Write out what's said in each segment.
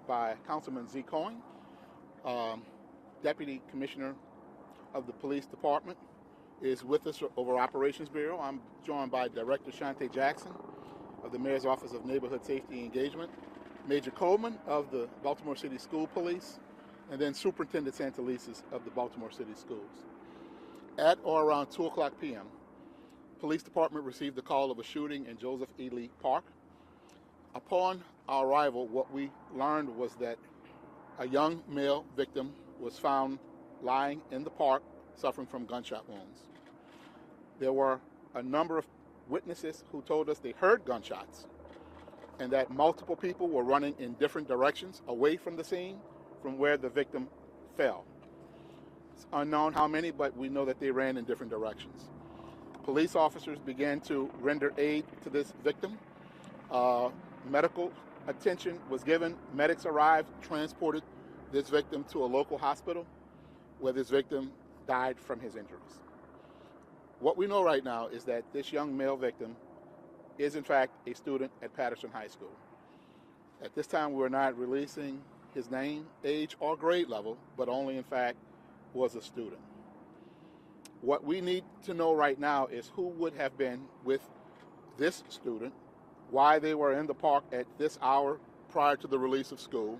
by Councilman Z. Cohen, Deputy Commissioner of the Police Department, is with us over Operations Bureau. I'm joined by Director Shante Jackson of the Mayor's Office of Neighborhood Safety and Engagement, Major Coleman of the Baltimore City School Police, and then Superintendent Santelises of the Baltimore City Schools. At or around 2 o'clock p.m., Police Department received the call of a shooting in Joseph E. Lee Park. Upon our arrival, what we learned was that a young male victim was found lying in the park suffering from gunshot wounds. There were a number of witnesses who told us they heard gunshots and that multiple people were running in different directions away from the scene from where the victim fell. It's unknown how many, but we know that they ran in different directions. Police officers began to render aid to this victim. Medical attention was given. Medics arrived, transported this victim to a local hospital where this victim died from his injuries. What we know right now is that this young male victim is in fact a student at Patterson High School. At this time, we're not releasing his name, age, or grade level, but only in fact was a student. What we need to know right now is who would have been with this student, why they were in the park at this hour prior to the release of school,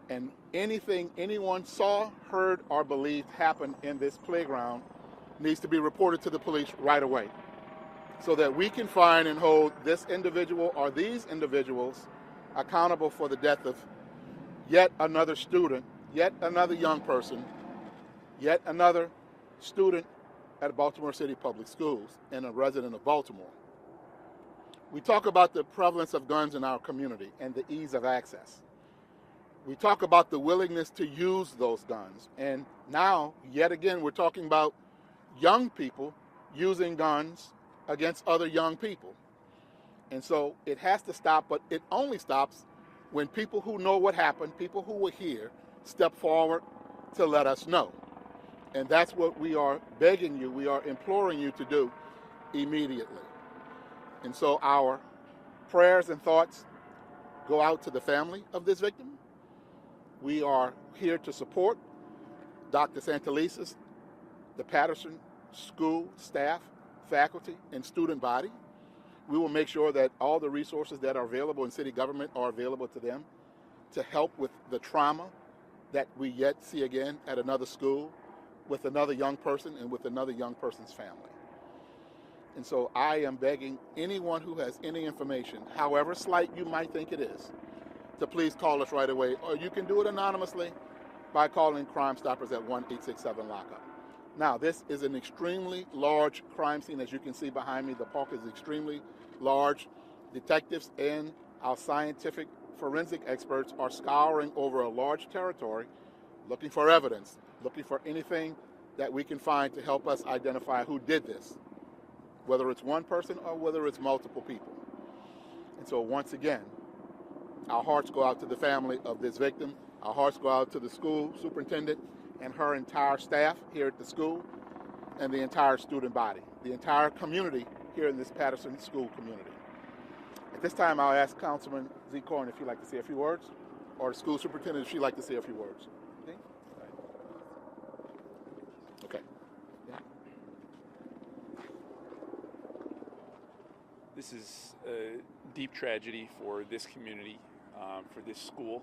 and anything anyone saw, heard, or believed happened in this playground needs to be reported to the police right away so that we can find and hold this individual or these individuals accountable for the death of yet another student, yet another young person, yet another student at Baltimore City Public Schools and a resident of Baltimore. We talk about the prevalence of guns in our community and the ease of access. We talk about the willingness to use those guns. And now, yet again, we're talking about young people using guns against other young people. And so it has to stop, but it only stops when people who know what happened, people who were here, step forward to let us know. And that's what we are begging you, we are imploring you to do immediately. And so our prayers and thoughts go out to the family of this victim. We are here to support Dr. Santelises, the Patterson School staff, faculty, and student body. We will make sure that all the resources that are available in city government are available to them to help with the trauma that we yet see again at another school with another young person and with another young person's family. And so I am begging anyone who has any information, however slight you might think it is, to please call us right away, or you can do it anonymously by calling Crime Stoppers at 1-867-LOCK-UP. Now, this is an extremely large crime scene. As you can see behind me, the park is extremely large. Detectives and our scientific forensic experts are scouring over a large territory, looking for evidence, looking for anything that we can find to help us identify who did this, whether it's one person or whether it's multiple people. And so once again, our hearts go out to the family of this victim. Our hearts go out to the school superintendent and her entire staff here at the school and the entire student body, the entire community here in this Patterson school community. At this time, I'll ask Councilman Z. Cohen if he'd like to say a few words, or the school superintendent if she'd like to say a few words. Okay. Yeah. This is a deep tragedy for this community, for this school.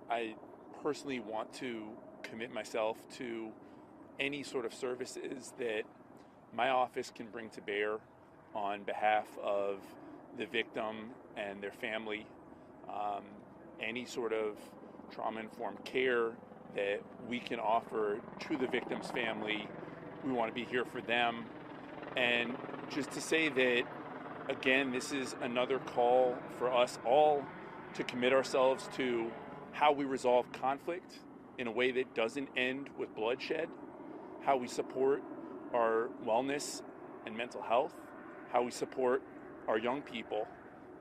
I personally want to commit myself to any sort of services that my office can bring to bear on behalf of the victim and their family. Any sort of trauma-informed care that we can offer to the victim's family, we want to be here for them. And just to say that, again, this is another call for us all to commit ourselves to how we resolve conflict in a way that doesn't end with bloodshed, how we support our wellness and mental health, how we support our young people.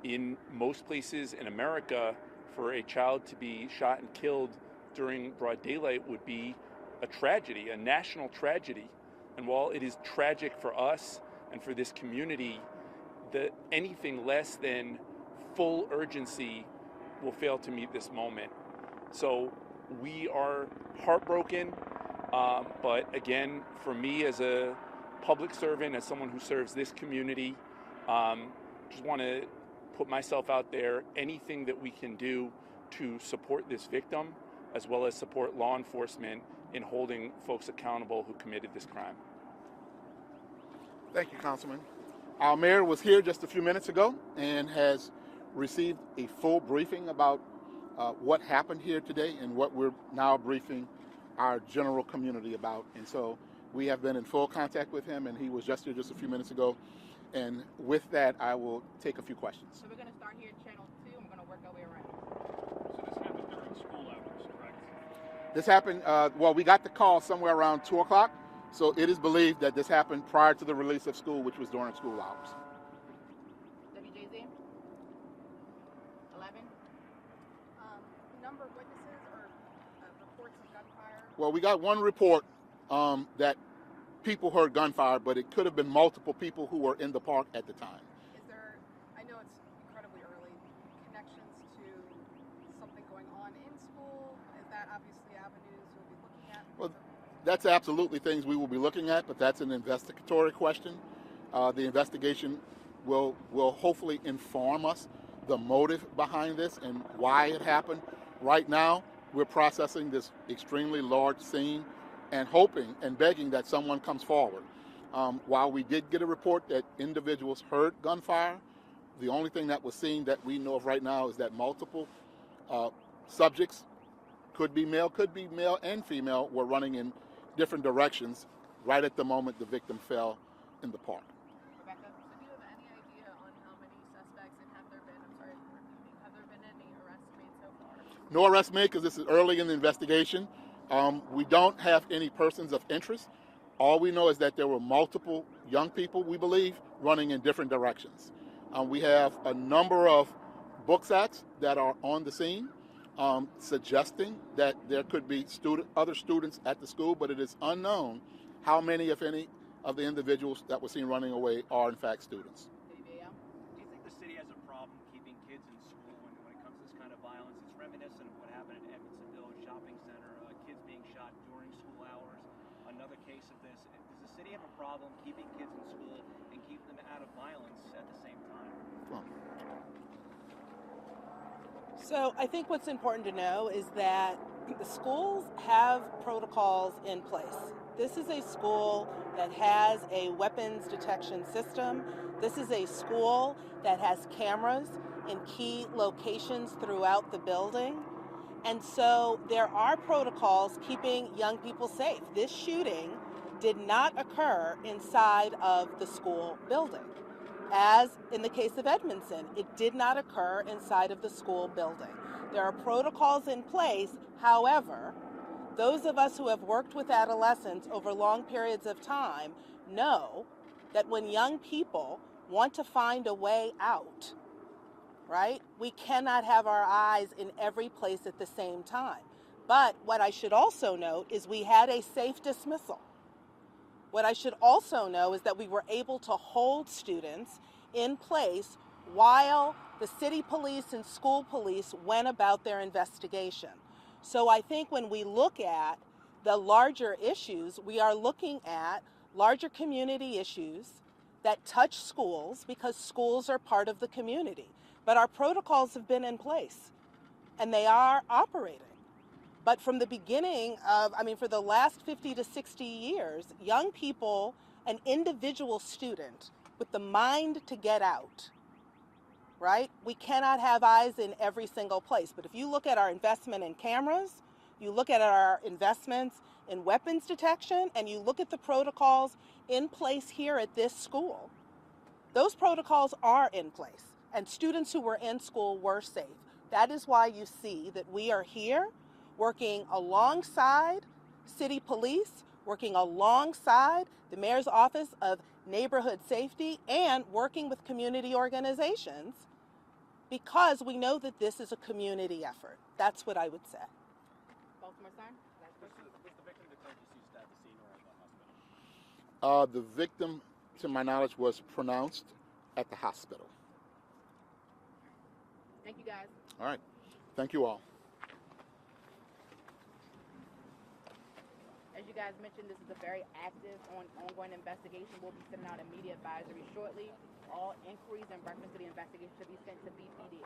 In most places in America, for a child to be shot and killed during broad daylight would be a tragedy, a national tragedy. And while it is tragic for us and for this community, anything less than full urgency will fail to meet this moment. So we are heartbroken, but again, for me as a public servant, as someone who serves this community, just want to put myself out there. Anything that we can do to support this victim, as well as support law enforcement in holding folks accountable who committed this crime. Thank you, Councilman. Our mayor was here just a few minutes ago and has received a full briefing about what happened here today and what we're now briefing our general community about. And so we have been in full contact with him, and he was just here just a few minutes ago. And with that, I will take a few questions. So we're going to start here at Channel 2, and we're going to work our way around. So this happened during school hours, correct? This happened, well, we got the call somewhere around 2 o'clock, so it is believed that this happened prior to the release of school, which was during school hours. WJZ? 11? Number of witnesses or reports of gunfire? Well, we got one report that people heard gunfire, but it could have been multiple people who were in the park at the time. Is there, I know it's incredibly early, connections to something going on in school? Is that obviously avenues we'll be looking at? Well, that's absolutely things we will be looking at, but that's an investigatory question. The investigation will hopefully inform us the motive behind this and why it happened. Right now, we're processing this extremely large scene and hoping and begging that someone comes forward. While we did get a report that individuals heard gunfire, the only thing that was seen that we know of right now is that multiple subjects, could be male and female, were running in different directions right at the moment the victim fell in the park. Rebecca, so do you have any idea on how many suspects and have there been any arrests made so far? No arrests made because this is early in the investigation. We don't have any persons of interest. All we know is that there were multiple young people, we believe, running in different directions. We have a number of book sacks that are on the scene, suggesting that there could be other students at the school, but it is unknown how many, if any, of the individuals that were seen running away are in fact students. Do you think the city has a problem keeping kids in school when it comes to this kind of violence? It's reminiscent of what happened at Edmondsonville Shopping Center, kids being shot during school hours. Another case of this. Does the city have a problem keeping kids in school and keep them out of violence at the same time? So I think what's important to know is that the schools have protocols in place. This is a school that has a weapons detection system. This is a school that has cameras in key locations throughout the building. And so there are protocols keeping young people safe. This shooting did not occur inside of the school building. As in the case of Edmondson, it did not occur inside of the school building. There are protocols in place. However, those of us who have worked with adolescents over long periods of time know that when young people want to find a way out, right, we cannot have our eyes in every place at the same time. But what I should also note is we had a safe dismissal. What I should also know is that we were able to hold students in place while the city police and school police went about their investigation. So I think when we look at the larger issues, we are looking at larger community issues that touch schools because schools are part of the community. But our protocols have been in place and they are operating. But from the beginning of, for the last 50 to 60 years, young people, an individual student with the mind to get out, right? We cannot have eyes in every single place. But if you look at our investment in cameras, you look at our investments in weapons detection, and you look at the protocols in place here at this school, those protocols are in place. And students who were in school were safe. That is why you see that we are here working alongside city police, working alongside the mayor's office of neighborhood safety, and working with community organizations because we know that this is a community effort. That's what I would say. Baltimore Sun? Was the victim declared deceased at the scene or at the hospital? The victim, to my knowledge, was pronounced at the hospital. Thank you, guys. All right. Thank you all. As you guys mentioned, this is a very active, ongoing investigation. We'll be sending out a media advisory shortly. All inquiries in reference to the investigation should be sent to BPD.